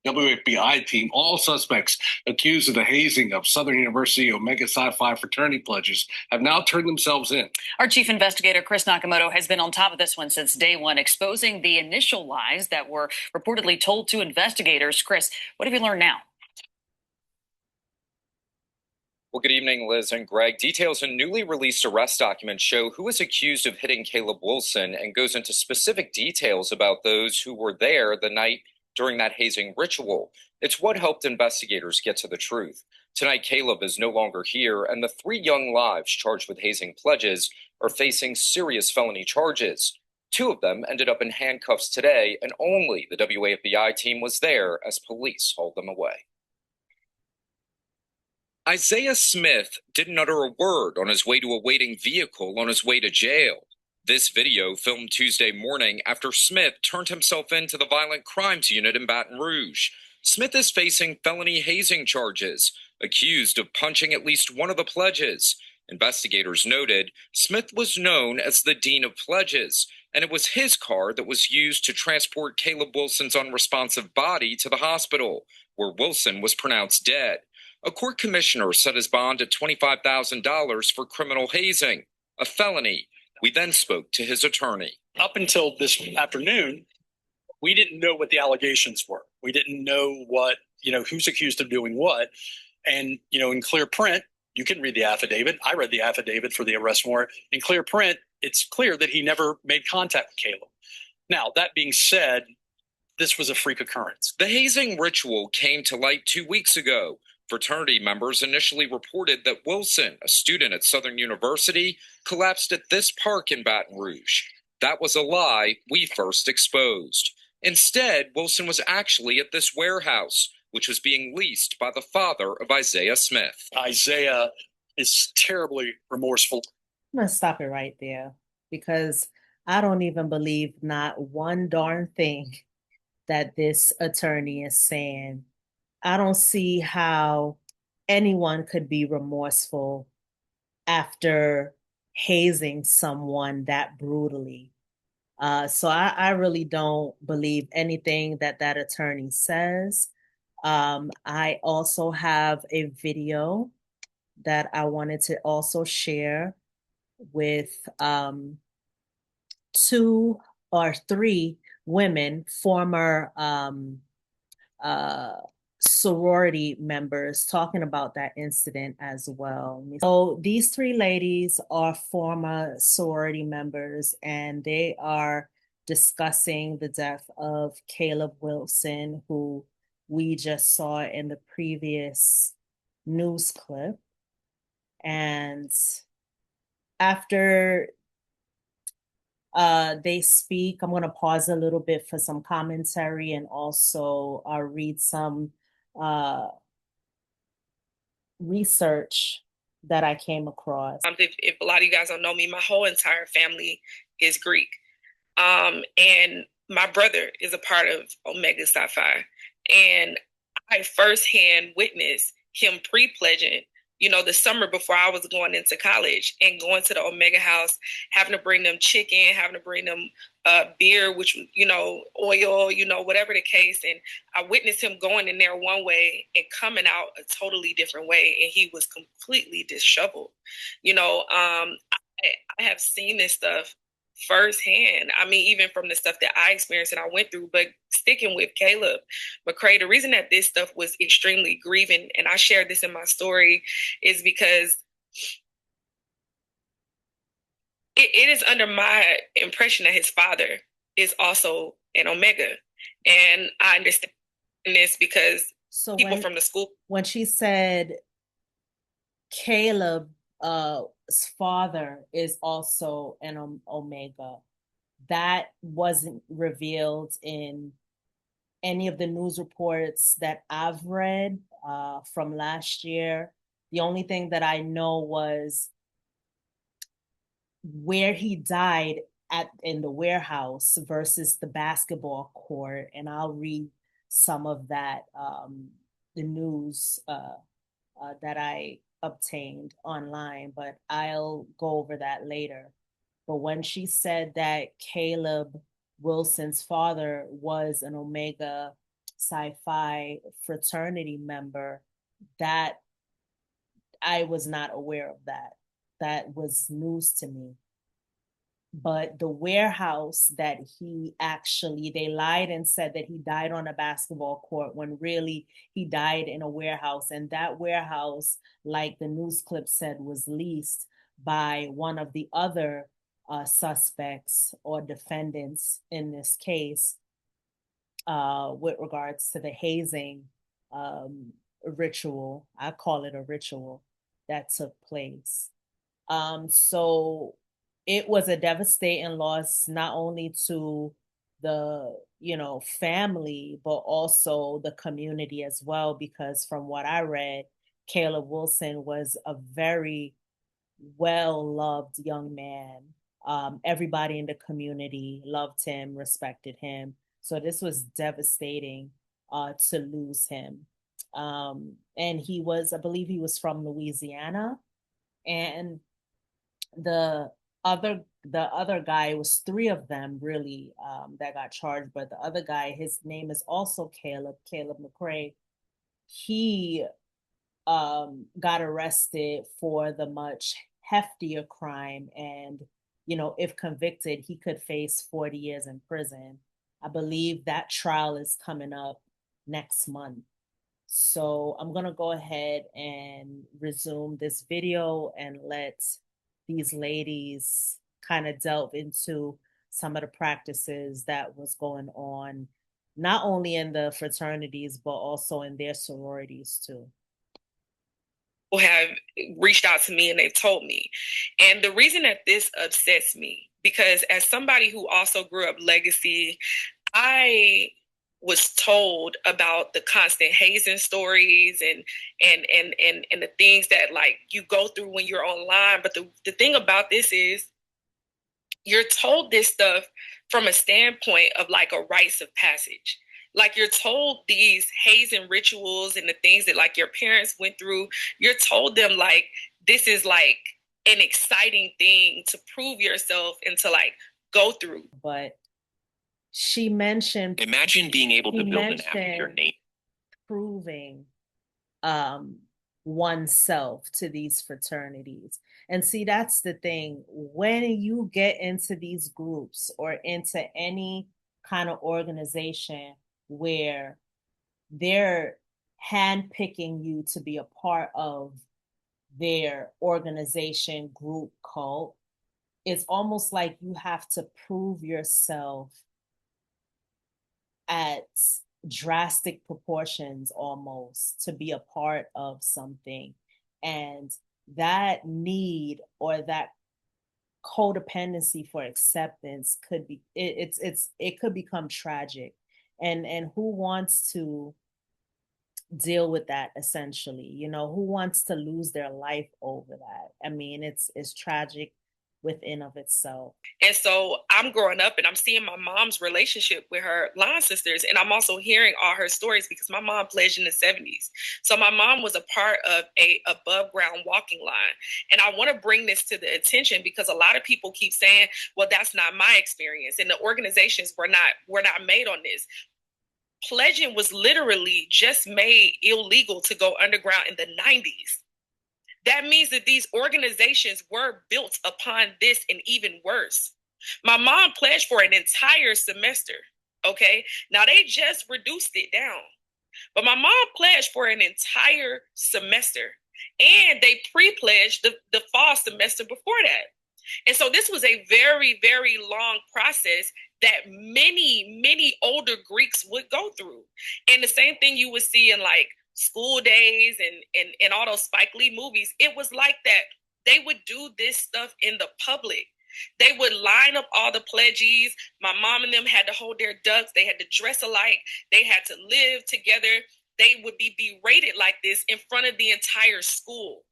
WFBI team, all suspects accused of the hazing of Southern University Omega Psi Phi fraternity pledges have now turned themselves in. Our chief investigator, Chris Nakamoto, has been on top of this one since day one, exposing the initial lies that were reportedly told to investigators. Chris, what have you learned now? Well, good evening, Liz and Greg. Details in newly released arrest documents show who is accused of hitting Caleb Wilson and goes into specific details about those who were there the night during that hazing ritual. It's what helped investigators get to the truth. Tonight, Caleb is no longer here, and the 3 young lives charged with hazing pledges are facing serious felony charges. 2 of them ended up in handcuffs today, and only the WAFBI team was there as police hauled them away. Isaiah Smith didn't utter a word on his way to a waiting vehicle on his way to jail. This video filmed Tuesday morning after Smith turned himself in to the Violent Crimes Unit in Baton Rouge. Smith is facing felony hazing charges, accused of punching at least one of the pledges. Investigators noted Smith was known as the Dean of Pledges, and it was his car that was used to transport Caleb Wilson's unresponsive body to the hospital, where Wilson was pronounced dead. A court commissioner set his bond at $25,000 for criminal hazing, a felony. We then spoke to his attorney. Up until this afternoon, we didn't know what the allegations were. We didn't know who's accused of doing what. And, in clear print, you can read the affidavit. I read the affidavit for the arrest warrant. In clear print, it's clear that he never made contact with Caleb. Now, that being said, this was a freak occurrence. The hazing ritual came to light 2 weeks ago. Fraternity members initially reported that Wilson, a student at Southern University, collapsed at this park in Baton Rouge. That was a lie we first exposed. Instead, Wilson was actually at this warehouse, which was being leased by the father of Isaiah Smith. Isaiah is terribly remorseful. I'm going to stop it right there because I don't even believe not one darn thing that this attorney is saying. I don't see how anyone could be remorseful after hazing someone that brutally. So I really don't believe anything that attorney says. I also have a video that I wanted to also share with 2 or 3 women, former sorority members, talking about that incident as well. So these 3 ladies are former sorority members, and they are discussing the death of Caleb Wilson, who we just saw in the previous news clip. And after they speak, I'm going to pause a little bit for some commentary and also read some research that I came across. If a lot of you guys don't know me, my whole entire family is Greek. And my brother is a part of Omega Psi Phi. And I firsthand witnessed him pre-pledging, the summer before I was going into college, and going to the Omega house, having to bring them chicken, having to bring them beer, which, oil, whatever the case. And I witnessed him going in there one way and coming out a totally different way. And he was completely disheveled. I have seen this stuff firsthand. I mean, even from the stuff that I experienced and I went through, but sticking with Caleb McCrae, the reason that this stuff was extremely grieving, and I shared this in my story, is because it is under my impression that his father is also an Omega. And I understand this because people from the school. When she said Caleb father is also an Omega, that wasn't revealed in any of the news reports that I've read from last year. The only thing that I know was where he died in the warehouse versus the basketball court, and I'll read some of that, the news that I obtained online, but I'll go over that later. But when she said that Caleb Wilson's father was an Omega Psi Phi fraternity member, that I was not aware of that. That was news to me. But the warehouse that they lied and said that he died on a basketball court when really he died in a warehouse. And that warehouse, like the news clip said, was leased by one of the other suspects or defendants in this case, with regards to the hazing ritual. I call it a ritual that took place. So it was a devastating loss, not only to the, family, but also the community as well, because from what I read, Caleb Wilson was a very well-loved young man. Everybody in the community loved him, respected him. So this was devastating to lose him. And I believe he was from Louisiana. And the other guy, was three of them really that got charged, but the other guy, his name is also Caleb McRae. He got arrested for the much heftier crime, and if convicted, he could face 40 years in prison. I believe that trial is coming up next month. So I'm gonna go ahead and resume this video and let these ladies kind of delve into some of the practices that was going on, not only in the fraternities, but also in their sororities too. Have reached out to me and they've told me. And the reason that this upsets me, because as somebody who also grew up legacy, I was told about the constant hazing stories and the things that like you go through when you're online. But the thing about this is you're told this stuff from a standpoint of like a rites of passage. Like you're told these hazing rituals and the things that like your parents went through, you're told them like this is like an exciting thing to prove yourself and to like go through. But she mentioned, imagine being able to build an app with your name. Proving oneself to these fraternities. And see, that's the thing. When you get into these groups or into any kind of organization where they're handpicking you to be a part of their organization, group, cult, it's almost like you have to prove yourself at drastic proportions almost to be a part of something. And that need or that codependency for acceptance could be it could become tragic. And who wants to deal with that essentially? Who wants to lose their life over that? I mean, it's tragic within of itself. And so I'm growing up and I'm seeing my mom's relationship with her line sisters. And I'm also hearing all her stories because my mom pledged in the 70s. So my mom was a part of a above ground walking line. And I want to bring this to the attention because a lot of people keep saying, well, that's not my experience. And the organizations were not made on this. Pledging was literally just made illegal to go underground in the 90s. That means that these organizations were built upon this and even worse. My mom pledged for an entire semester, okay? Now they just reduced it down. But my mom pledged for an entire semester. And they pre-pledged the fall semester before that. And so this was a very, very long process that many, many older Greeks would go through. And the same thing you would see in like School Days and all those Spike Lee movies. It was like that. They would do this stuff in the public. They would line up all the pledgees. My mom and them had to hold their ducks. They had to dress alike. They had to live together. They would be berated like this in front of the entire school.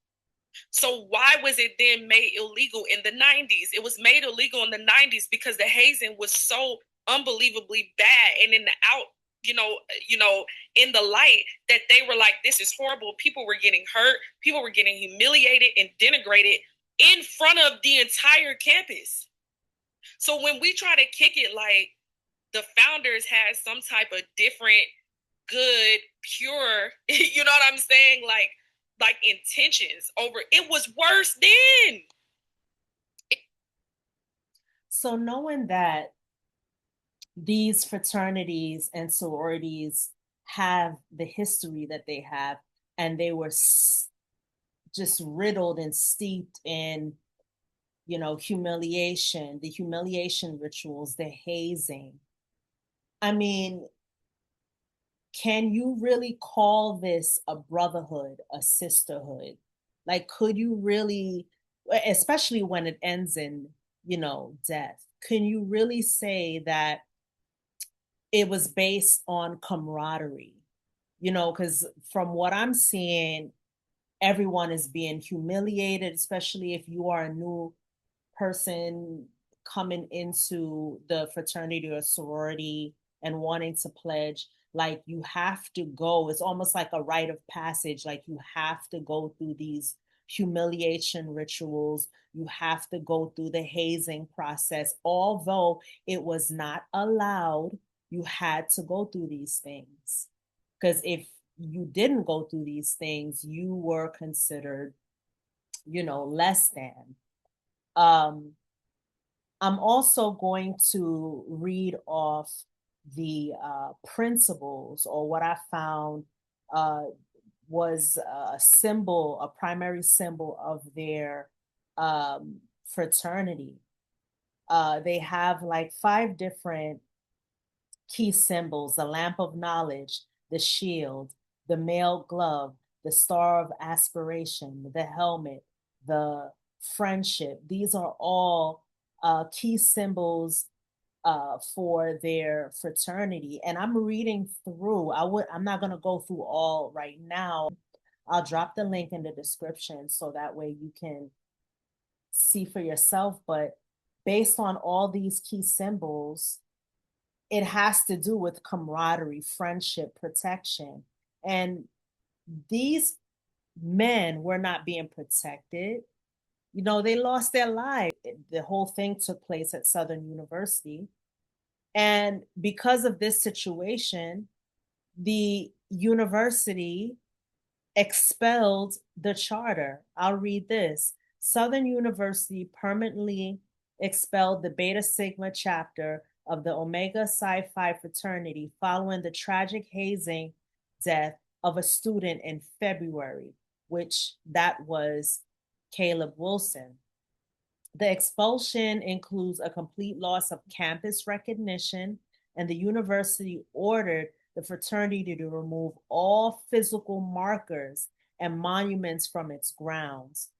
So why was it then made illegal in the 90s? It was made illegal in the 90s because the hazing was so unbelievably bad and in the in the light that they were like, this is horrible. People were getting hurt. People were getting humiliated and denigrated in front of the entire campus. So when we try to kick it like the founders had some type of different good, pure, you know what I'm saying? Like intentions over, it was worse then. So knowing that these fraternities and sororities have the history that they have, and they were just riddled and steeped in, humiliation, the humiliation rituals, the hazing. I mean, can you really call this a brotherhood, a sisterhood? Like, could you really, especially when it ends in, death, can you really say that it was based on camaraderie? Because from what I'm seeing, everyone is being humiliated, especially if you are a new person coming into the fraternity or sorority and wanting to pledge. Like, you have to go, it's almost like a rite of passage. Like, you have to go through these humiliation rituals, you have to go through the hazing process. Although it was not allowed, you had to go through these things, because if you didn't go through these things, you were considered, less than. I'm also going to read off the principles, or what I found was a symbol, a primary symbol of their fraternity. They have like 5 different key symbols: the lamp of knowledge, the shield, the mail glove, the star of aspiration, the helmet, the friendship. These are all key symbols for their fraternity. And I'm reading through. I'm not going to go through all right now. I'll drop the link in the description so that way you can see for yourself. But based on all these key symbols, it has to do with camaraderie, friendship, protection. And these men were not being protected. They lost their lives. The whole thing took place at Southern University. And because of this situation, the university expelled the charter. I'll read this. Southern University permanently expelled the Beta Sigma chapter of the Omega Psi Phi fraternity following the tragic hazing death of a student in February, which that was Caleb Wilson. The expulsion includes a complete loss of campus recognition, and the university ordered the fraternity to remove all physical markers and monuments from its grounds.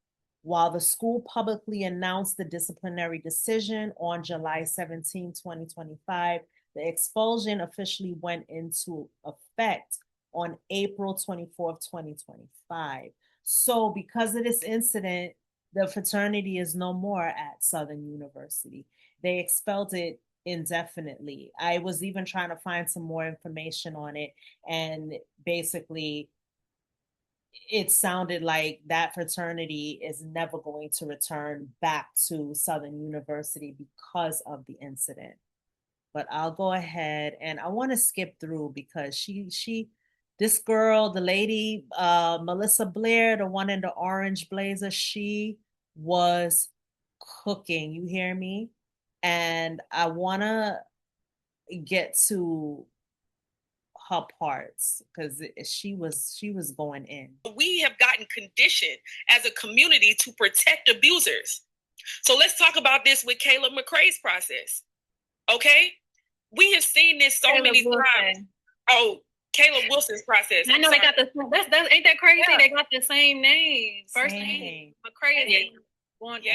While the school publicly announced the disciplinary decision on July 17, 2025, the expulsion officially went into effect on April 24th, 2025. So because of this incident, the fraternity is no more at Southern University. They expelled it indefinitely. I was even trying to find some more information on it, and basically it sounded like that fraternity is never going to return back to Southern University because of the incident. But I'll go ahead, and I want to skip through because this girl, the lady, Melissa Blair, the one in the orange blazer, she was cooking. You hear me? And I want to get to her parts because she was going in. We have gotten conditioned as a community to protect abusers. So let's talk about this with Caleb McCrae's process. Okay? We have seen this so many times. Oh, Caleb Wilson's process. I know they got the ain't that crazy? Yeah. They got the same name. First name. McCrae is born to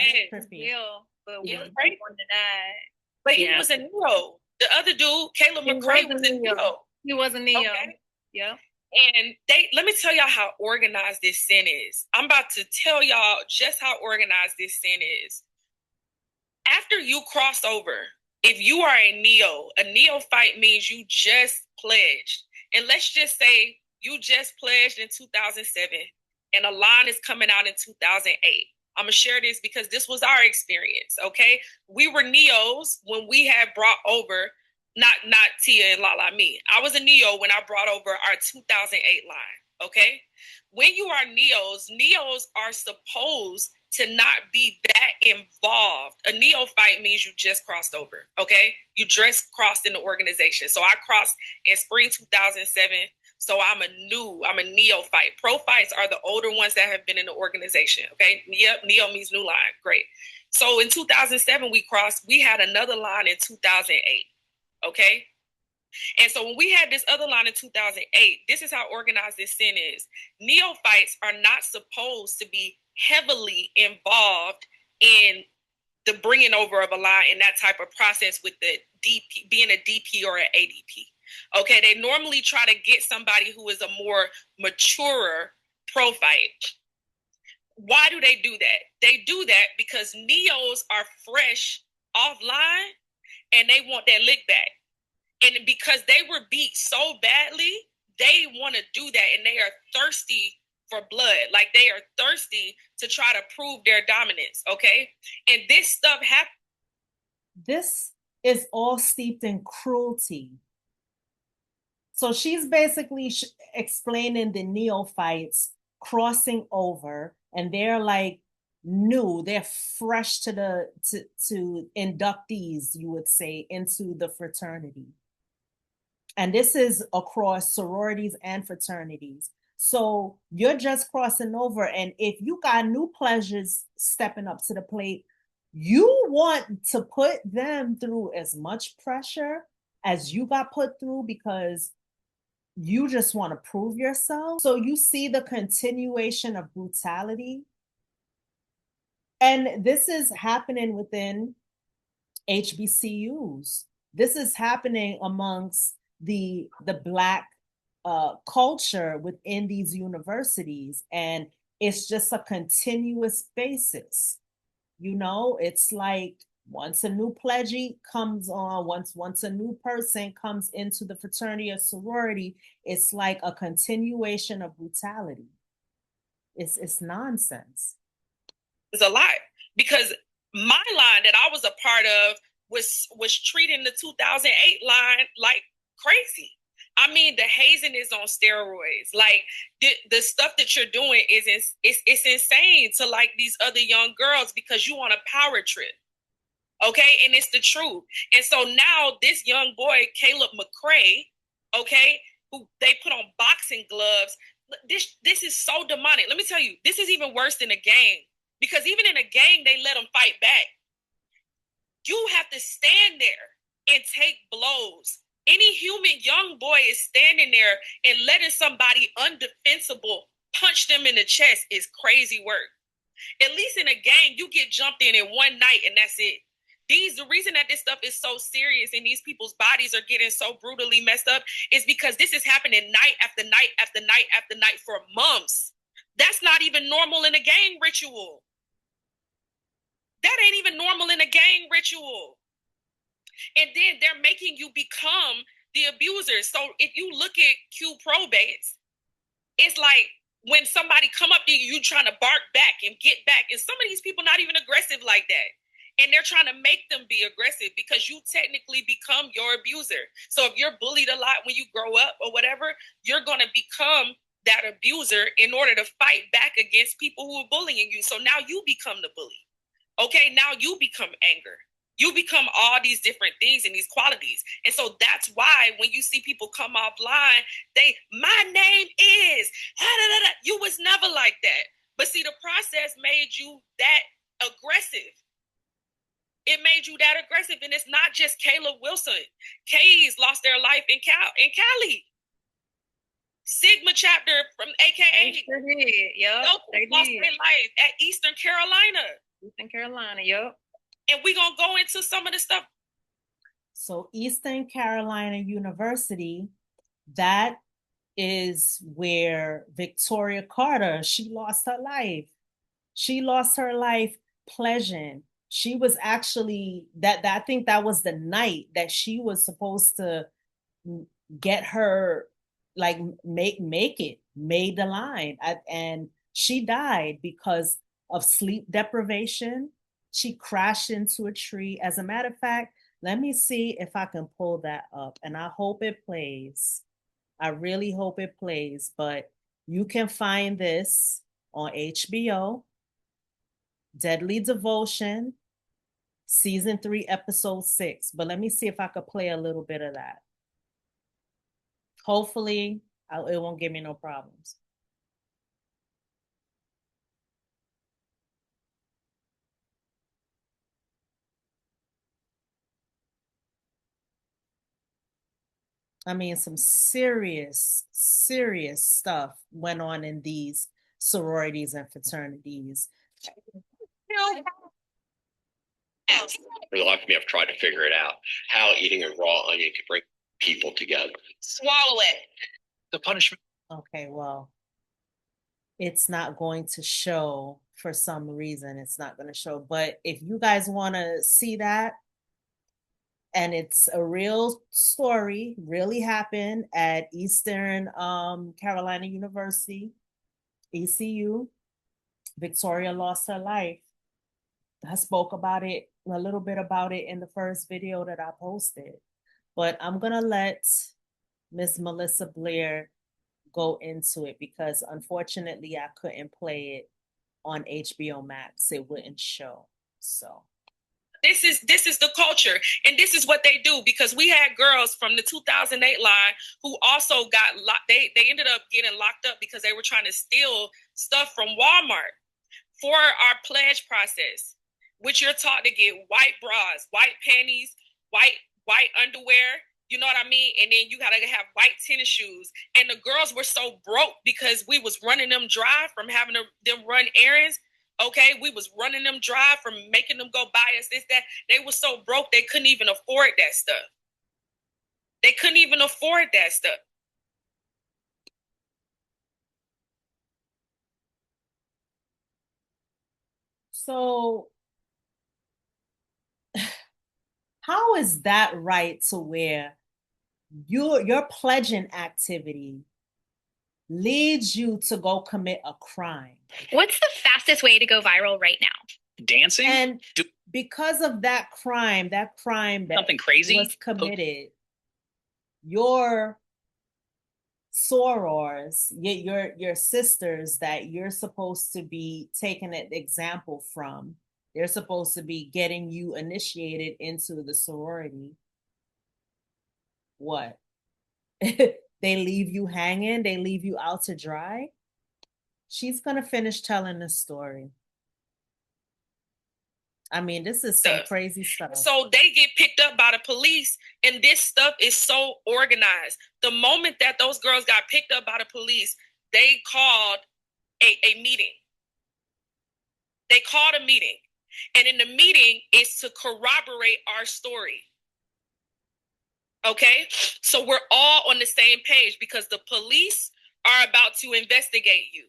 jail, but we want to die. But he was a Neo. The other dude, Caleb McCrae, was a Neo. He was a Neo. Okay? Yeah. And let me tell y'all how organized this sin is. I'm about to tell y'all just how organized this sin is. After you cross over, if you are a neophyte means you just pledged. And let's just say you just pledged in 2007 and a line is coming out in 2008. I'm going to share this because this was our experience, okay? We were Neos when we had brought over Not Tia and Lala, me. I was a neo when I brought over our 2008 line. Okay, when you are neos are supposed to not be that involved. A neophyte means you just crossed over. Okay, you just crossed in the organization. So I crossed in spring 2007. So I'm a neophyte. Prophytes are the older ones that have been in the organization. Okay, neo means new line. Great. So in 2007 we crossed. We had another line in 2008. Okay. And so when we had this other line in 2008, this is how organized this sin is. Neophytes are not supposed to be heavily involved in the bringing over of a line in that type of process with the DP, being a DP or an ADP. Okay, they normally try to get somebody who is a more mature prophyte. Why do they do that? They do that because neos are fresh offline and they want that lick back. And because they were beat so badly, they want to do that. And they are thirsty for blood. Like they are thirsty to try to prove their dominance. Okay. And this stuff happens. This is all steeped in cruelty. So she's basically explaining the neophytes crossing over, and they're like new, they're fresh to inductees, you would say, into the fraternity. And this is across sororities and fraternities. So you're just crossing over. And if you got new pleasures stepping up to the plate, you want to put them through as much pressure as you got put through because you just want to prove yourself. So you see the continuation of brutality. And this is happening within HBCUs. This is happening amongst the Black culture within these universities, and it's just a continuous basis. You know, it's like once a new pledgee comes on, once a new person comes into the fraternity or sorority, it's like a continuation of brutality. It's nonsense. It's a lot because my line that I was a part of was treating the 2008 line like crazy. I mean, the hazing is on steroids. Like the stuff that you're doing it's insane to like these other young girls because you want a power trip. Okay, and it's the truth. And so now this young boy, Caleb McCrae, okay, who they put on boxing gloves. This is so demonic. Let me tell you, this is even worse than a gang because even in a gang, they let them fight back. You have to stand there and take blows. Any human young boy is standing there and letting somebody undefensible punch them in the chest is crazy work. At least in a gang, you get jumped in one night and that's it. The reason that this stuff is so serious and these people's bodies are getting so brutally messed up is because this is happening night after night after night after night for months. That's not even normal in a gang ritual. That ain't even normal in a gang ritual. And then they're making you become the abuser. So if you look at Q probates, it's like when somebody come up to you, you trying to bark back and get back. And some of these people not even aggressive like that. And they're trying to make them be aggressive because you technically become your abuser. So if you're bullied a lot when you grow up or whatever, you're going to become that abuser in order to fight back against people who are bullying you. So now you become the bully. Okay, now you become anger. You become all these different things and these qualities. And so that's why when you see people come offline, my name is, you was never like that. But see, the process made you that aggressive. It made you that aggressive. And it's not just Caleb Wilson. K's lost their life in Cali. Sigma chapter from AKA. Yep, they lost their life at Eastern Carolina. Eastern Carolina, yep. And we're going to go into some of the stuff. So Eastern Carolina University, that is where Victoria Carter, she lost her life. She lost her life pledging. She was actually, I think that was the night that she was supposed to get her, like, made the line. And she died because of sleep deprivation. She crashed into a tree. As a matter of fact, Let me see if I can pull that up, and I hope it plays. I really hope it plays, but you can find this on HBO, Deadly Devotion, season 3, episode 6. But let me see if I could play a little bit of that. Hopefully, it won't give me no problems. I mean, some serious, serious stuff went on in these sororities and fraternities. For the life of me, I've tried to figure it out. How eating a raw onion can bring people together. Swallow it. The punishment. Okay, well, it's not going to show for some reason. It's not going to show. But if you guys want to see that, and it's a real story, really happened at Eastern Carolina University, ECU. Victoria lost her life. I spoke about it, a little bit about it in the first video that I posted. But I'm going to let Miss Melissa Blair go into it because unfortunately I couldn't play it on HBO Max. It wouldn't show. So this is the culture, and this is what they do, because we had girls from the 2008 line who also got locked. They ended up getting locked up because they were trying to steal stuff from Walmart for our pledge process, which you're taught to get white bras, white panties, white underwear. You know what I mean? And then you gotta have white tennis shoes. And the girls were so broke because we was running them dry from having them run errands. Okay, we was running them dry from making them go buy us this, that. They were so broke they couldn't even afford that stuff. They couldn't even afford that stuff. So how is that right to where your pledging activity leads you to go commit a crime? What's the fastest way to go viral right now? Dancing? And because of that crime that something crazy was committed, your sorors, your sisters that you're supposed to be taking an example from, they're supposed to be getting you initiated into the sorority. What? They leave you hanging? They leave you out to dry? She's going to finish telling the story. I mean, this is some crazy stuff. So they get picked up by the police, and this stuff is so organized. The moment that those girls got picked up by the police, they called a meeting. They called a meeting. And in the meeting is to corroborate our story. Okay? So we're all on the same page because the police are about to investigate you.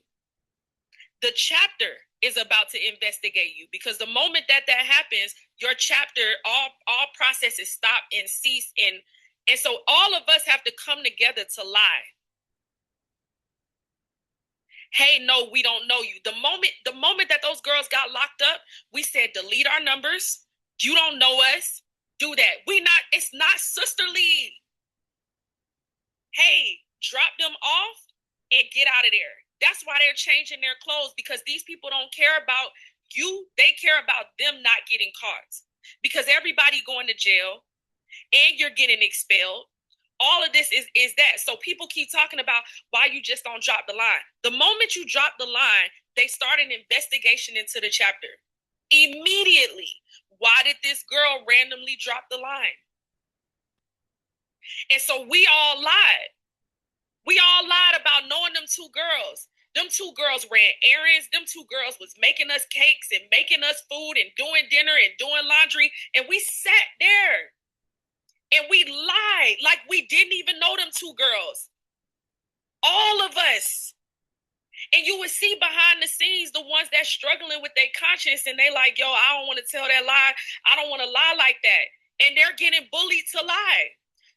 The chapter is about to investigate you because the moment that happens, your chapter, all processes stop and cease. And so all of us have to come together to lie. Hey, no, we don't know you. The moment that those girls got locked up, we said, delete our numbers. You don't know us. Do that. It's not sisterly. Hey, drop them off and get out of there. That's why they're changing their clothes, because these people don't care about you. They care about them not getting caught, because everybody going to jail and you're getting expelled. All of this is that. So people keep talking about why you just don't drop the line. The moment you drop the line, they start an investigation into the chapter. Immediately. Why did this girl randomly drop the line? And so we all lied. We all lied about knowing them two girls. Them two girls ran errands. Them two girls was making us cakes and making us food and doing dinner and doing laundry. And we sat there and we lied like we didn't even know them two girls. All of us. And you would see behind the scenes the ones that's struggling with their conscience, and they like, yo, I don't want to tell that lie. I don't want to lie like that. And they're getting bullied to lie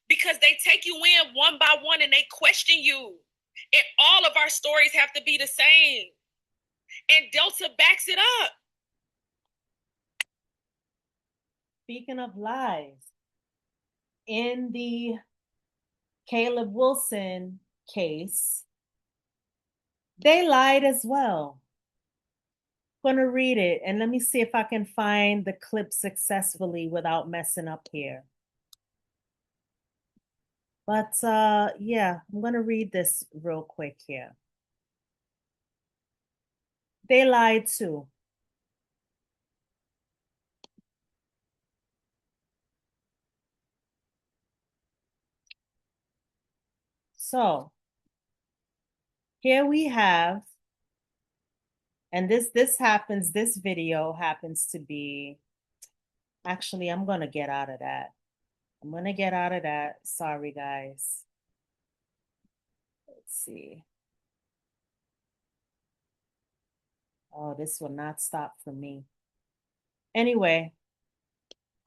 because they take you in one by one and they question you. And all of our stories have to be the same. And Delta backs it up. Speaking of lies, in the Caleb Wilson case, they lied as well. I'm gonna read it and let me see if I can find the clip successfully without messing up here. But yeah, I'm gonna read this real quick here. They lied too. So here we have, and this video happens to be, actually, I'm gonna get out of that. Sorry, guys. Let's see. Oh, this will not stop for me. Anyway,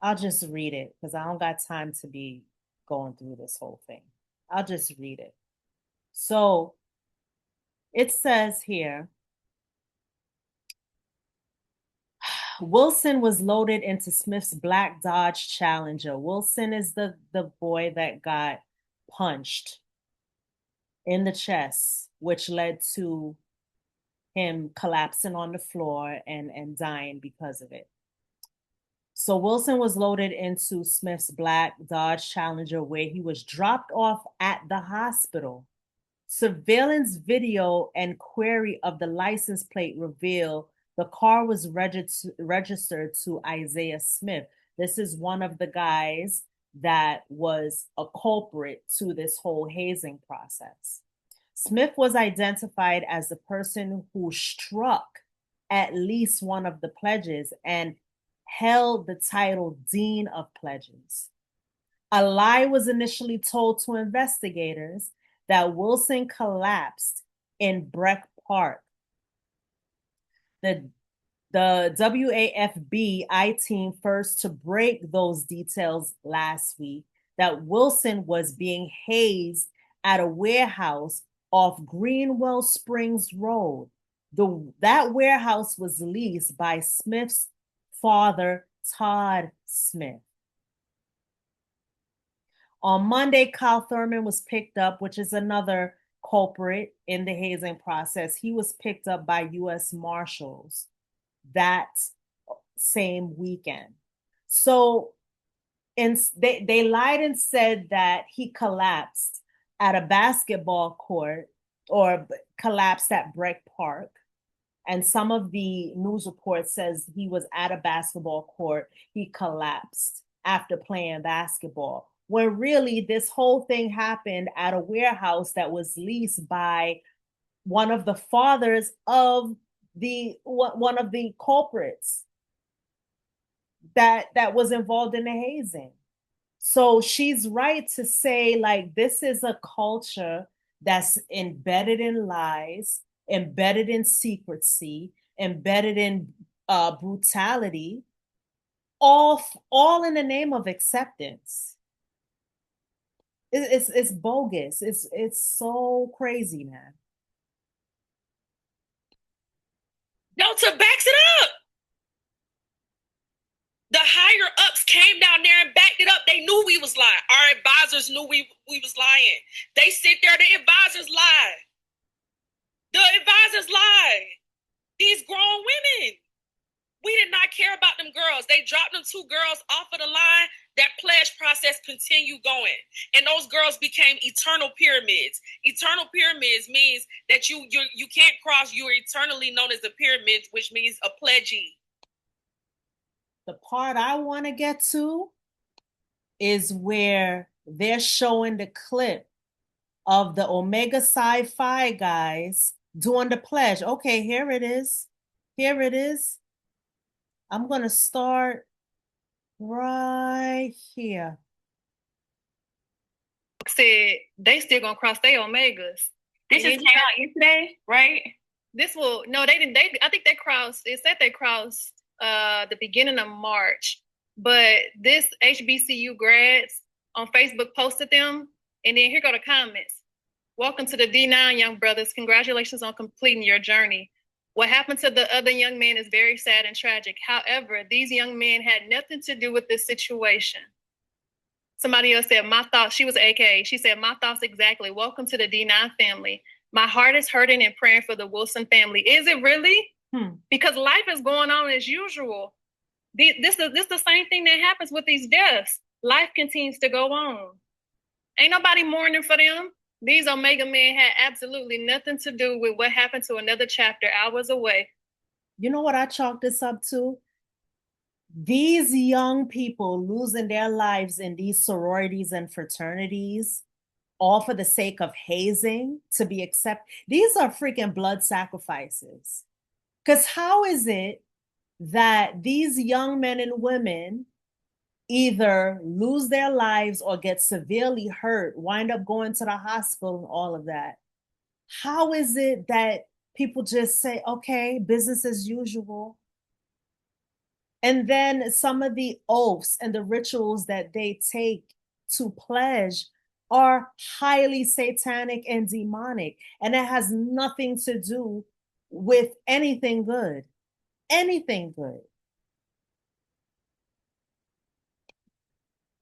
I'll just read it because I don't got time to be going through this whole thing. I'll just read it. So it says here, Wilson was loaded into Smith's black Dodge Challenger. Wilson is the boy that got punched in the chest, which led to him collapsing on the floor and dying because of it. So Wilson was loaded into Smith's black Dodge Challenger, where he was dropped off at the hospital. Surveillance video and query of the license plate reveal the car was registered to Isaiah Smith. This is one of the guys that was a culprit to this whole hazing process. Smith was identified as the person who struck at least one of the pledges and held the title Dean of Pledges. A lie was initially told to investigators that Wilson collapsed in Breck Park. The WAFB I-team first to break those details last week that Wilson was being hazed at a warehouse off Greenwell Springs Road. That warehouse was leased by Smith's father, Todd Smith. On Monday, Kyle Thurman was picked up, which is another culprit in the hazing process. He was picked up by U.S. Marshals that same weekend. So they lied and said that he collapsed at a basketball court or collapsed at Breck Park. And some of the news reports says he was at a basketball court. He collapsed after playing basketball. When really this whole thing happened at a warehouse that was leased by one of the fathers of one of the culprits that was involved in the hazing. So she's right to say, like, this is a culture that's embedded in lies, embedded in secrecy, embedded in brutality, all in the name of acceptance. It's bogus. It's so crazy, man. Delta backs it up. The higher ups came down there and backed it up. They knew we was lying. Our advisors knew we was lying. They sit there, the advisors lie. The advisors lie. These grown women. We did not care about them girls. They dropped them 2 girls off of the line. That pledge process continued going. And those girls became eternal pyramids. Eternal pyramids means that you can't cross. You are eternally known as the pyramids, which means a pledgee. The part I want to get to is where they're showing the clip of the Omega Psi Phi guys doing the pledge. Okay, here it is. Here it is. I'm going to start right here. Said they still going to cross their Omegas. This just came out yesterday, right? No, they didn't. I think they crossed, it said they crossed the beginning of March. But this HBCU grads on Facebook posted them. And then here go the comments. Welcome to the D9, young brothers. Congratulations on completing your journey. What happened to the other young men is very sad and tragic. However, these young men had nothing to do with this situation. Somebody else said, my thoughts, she was AK. She said, my thoughts exactly. Welcome to the D9 family. My heart is hurting and praying for the Wilson family. Is it really? Because life is going on as usual. This is the same thing that happens with these deaths. Life continues to go on. Ain't nobody mourning for them. These Omega men had absolutely nothing to do with what happened to another chapter hours away. You know what I chalk this up to? These young people losing their lives in these sororities and fraternities, all for the sake of hazing to be accepted. These are freaking blood sacrifices. Because how is it that these young men and women either lose their lives or get severely hurt, wind up going to the hospital and all of that? How is it that people just say, okay, business as usual? And then some of the oaths and the rituals that they take to pledge are highly satanic and demonic. And it has nothing to do with anything good. Anything good.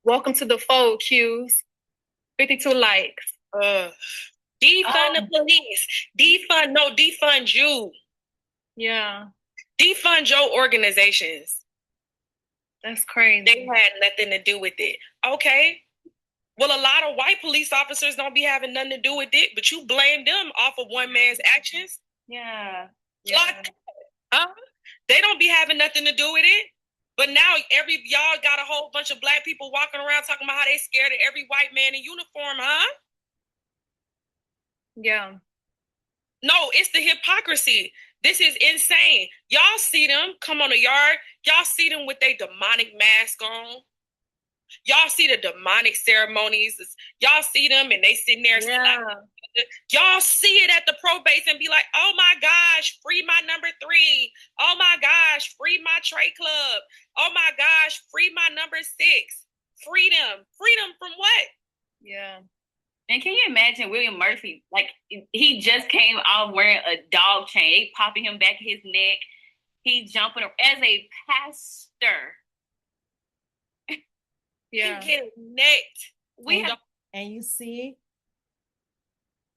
Welcome to the fold, Q's. 52 likes. Defund the police. Defund you. Yeah. Defund your organizations. That's crazy. They had nothing to do with it. Okay. Well, a lot of white police officers don't be having nothing to do with it, but you blame them off of one man's actions. Yeah. Like, they don't be having nothing to do with it. But now y'all got a whole bunch of black people walking around talking about how they scared of every white man in uniform, huh? Yeah. No, it's the hypocrisy. This is insane. Y'all see them come on the yard. Y'all see them with their demonic mask on. Y'all see the demonic ceremonies. Y'all see them and they sitting there. Yeah. Y'all see it at the probates and be like, oh my gosh, free my number 3. Oh my gosh, free my trade club. Oh my gosh, free my number 6. Freedom. Freedom from what? Yeah. And can you imagine William Murphy? Like, he just came off wearing a dog chain. They popping him back his neck. He jumping as a pastor. Yeah. He getting necked. And you see,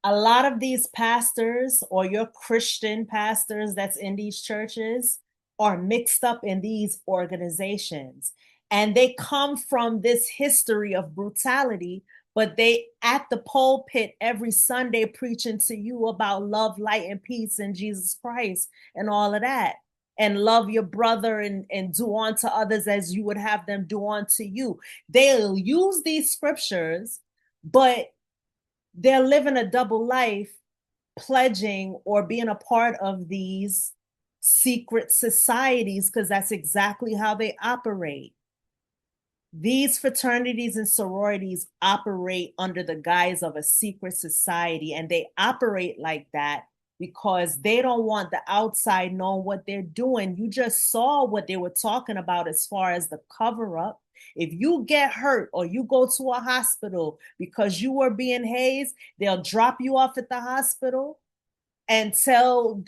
a lot of these pastors or your Christian pastors that's in these churches are mixed up in these organizations. And they come from this history of brutality, but they at the pulpit every Sunday preaching to you about love, light, and peace in Jesus Christ and all of that. And love your brother and do unto others as you would have them do unto you. They'll use these scriptures, but they're living a double life, pledging or being a part of these secret societies, because that's exactly how they operate. These fraternities and sororities operate under the guise of a secret society, and they operate like that because they don't want the outside knowing what they're doing. You just saw what they were talking about as far as the cover up. If you get hurt or you go to a hospital because you were being hazed, they'll drop you off at the hospital and tell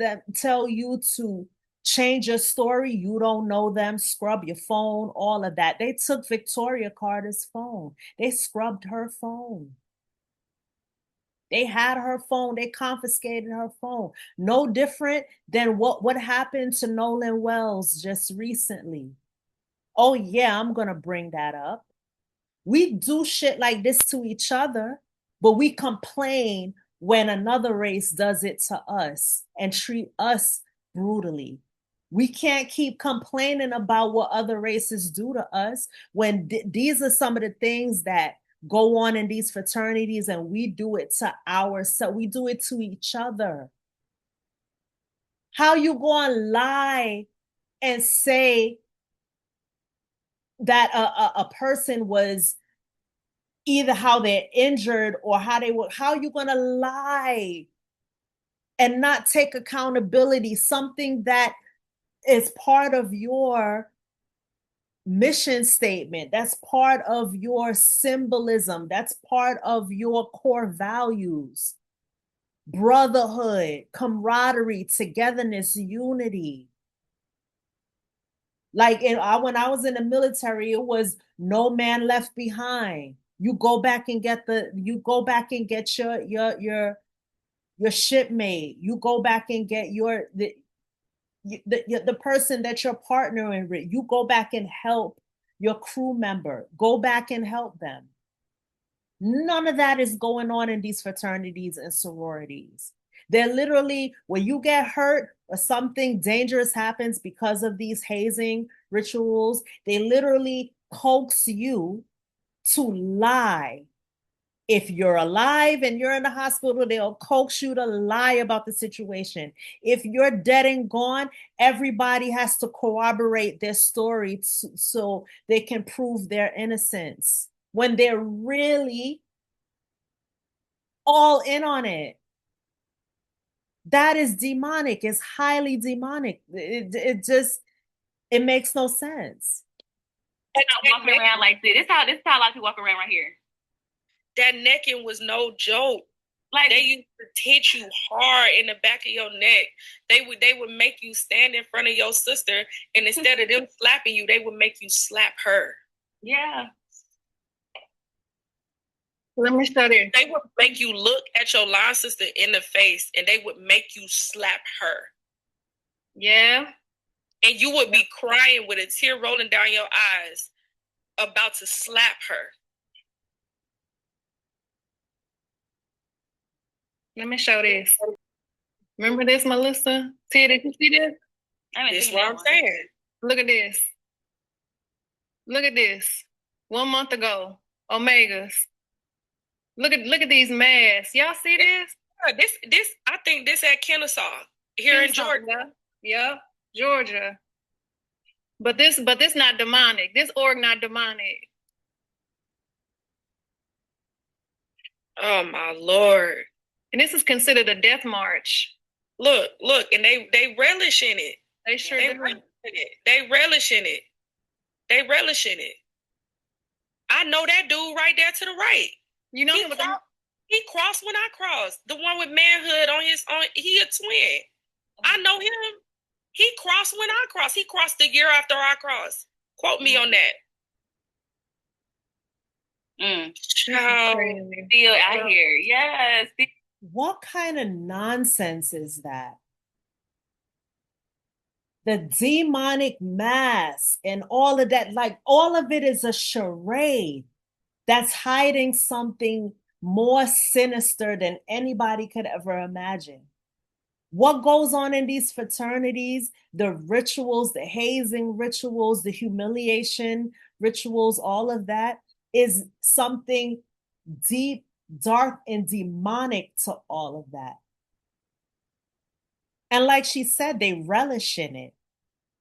you to change your story. You don't know them, scrub your phone, all of that. They took Victoria Carter's phone. They scrubbed her phone. They had her phone. They confiscated her phone. No different than what happened to Nolan Wells just recently. Oh yeah, I'm going to bring that up. We do shit like this to each other, but we complain when another race does it to us and treat us brutally. We can't keep complaining about what other races do to us when these are some of the things that go on in these fraternities, and we do it to ourselves. We do it to each other. How you gonna lie and say that a person was either how they're injured or how are you gonna lie and not take accountability? Something that is part of your mission statement, that's part of your symbolism, that's part of your core values: brotherhood, camaraderie, togetherness, unity. Like when I was in the military, it was no man left behind. You go back and get your shipmate. You go back and get the person that you're partnering with. You go back and help your crew member. Go back and help them. None of that is going on in these fraternities and sororities. They're literally, when you get hurt or something dangerous happens because of these hazing rituals, they literally coax you to lie. If you're alive and you're in the hospital, they'll coax you to lie about the situation. If you're dead and gone, everybody has to corroborate their story so they can prove their innocence when they're really all in on it. That is demonic. It's highly demonic. It makes no sense. They're not walking around like this. This is how a lot of people walk around right here. That necking was no joke. Like, they used to hit you hard in the back of your neck. They would make you stand in front of your sister, and instead of them slapping you, they would make you slap her. Yeah. Let me show you. They would make you look at your line sister in the face, and they would make you slap her. Yeah. And you would be crying with a tear rolling down your eyes about to slap her. Let me show this. Remember this, Melissa? Tia, did you see this? This is what I'm saying. Look at this. Look at this. 1 month ago, Omegas. Look at these masks. Y'all see this? Yeah, this I think this at Kennesaw here in Georgia. Yeah, Georgia. But this not demonic. This org not demonic. Oh my Lord. And this is considered a death march. Look, and they relish in it. They sure do. They relish in it. They relish in it. I know that dude right there to the right. You know he crossed when I crossed. The one with Manhood he a twin. I know him. He crossed when I crossed. He crossed the year after I crossed. Quote me on that. Still out here. Yes. What kind of nonsense is that? The demonic mask and all of that, like all of it is a charade that's hiding something more sinister than anybody could ever imagine. What goes on in these fraternities, the rituals, the hazing rituals, the humiliation rituals, all of that is something deep, dark, and demonic to all of that. And like she said, they relish in it.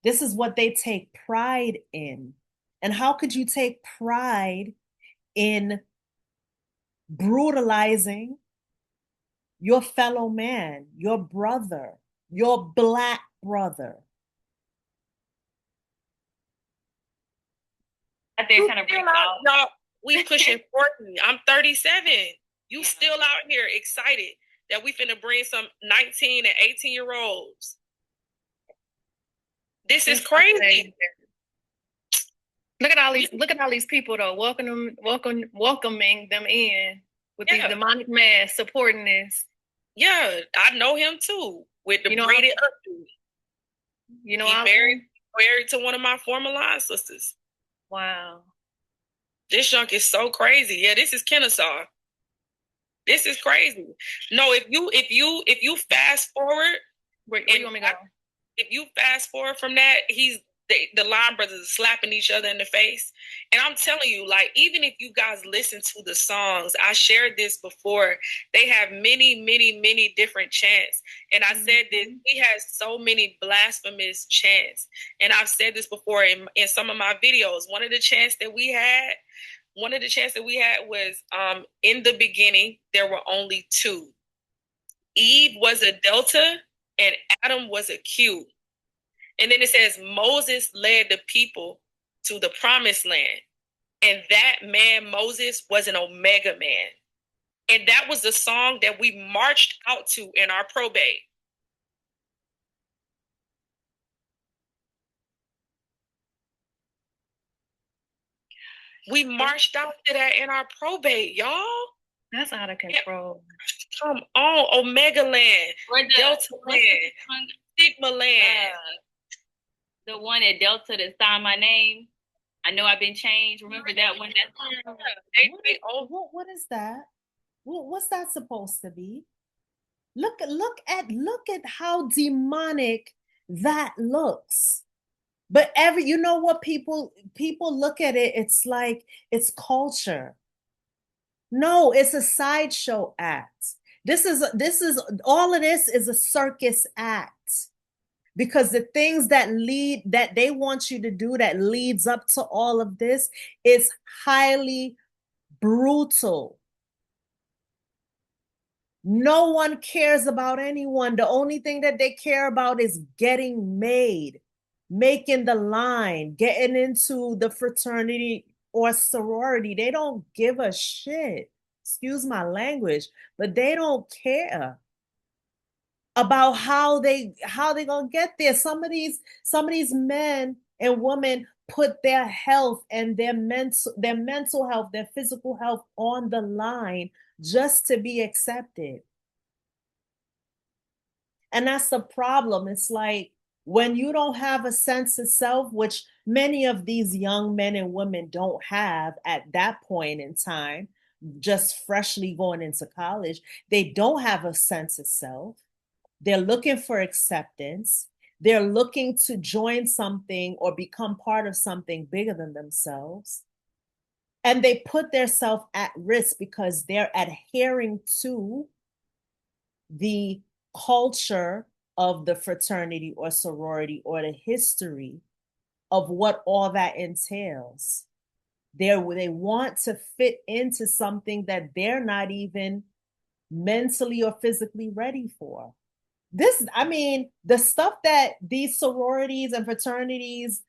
This is what they take pride in. And how could you take pride in brutalizing your fellow man, your brother, your Black brother? They're trying to bring out. No, we pushing 40. I'm 37. You still out here excited that we finna bring some 19 and 18-year-olds. This is crazy. Look at all these people though, welcoming them in with these demonic masks, supporting this. Yeah, I know him too. With the braided updo. You know, he's married to one of my former line sisters. Wow. This junk is so crazy. Yeah, this is Kennesaw. This is crazy. No, if you fast forward, where you want me to go? If you fast forward from that, the line brothers are slapping each other in the face. And I'm telling you, like, even if you guys listen to the songs, I shared this before, they have many, many, many different chants. And I said this, he has so many blasphemous chants. And I've said this before in some of my videos. One of the chants that we had was, in the beginning, there were only two. Eve was a delta and Adam was a Q. And then it says Moses led the people to the promised land. And that man, Moses, was an Omega man. And that was the song that we marched out to in our probate. We marched out to that in our probate, y'all. That's out of control. Come on, Omega Land, Delta Land, Sigma Land. The one at Delta that signed my name. I know I've been changed. Remember that one? What is that? What's that supposed to be? Look at how demonic that looks. But you know what, people look at it, it's like it's culture. No, it's a sideshow act. This is all of this is a circus act. Because the things that they want you to do that leads up to all of this is highly brutal. No one cares about anyone. The only thing that they care about is getting made, making the line, getting into the fraternity or sorority. They don't give a shit. Excuse my language, but they don't care about how they gonna get there. Some of these men and women put their health and their mental health, their physical health on the line just to be accepted. And that's the problem. It's like when you don't have a sense of self, which many of these young men and women don't have at that point in time, just freshly going into college, they don't have a sense of self. They're looking for acceptance. They're looking to join something or become part of something bigger than themselves. And they put themselves at risk because they're adhering to the culture of the fraternity or sorority or the history of what all that entails. They want to fit into something that they're not even mentally or physically ready for. The stuff that these sororities and fraternities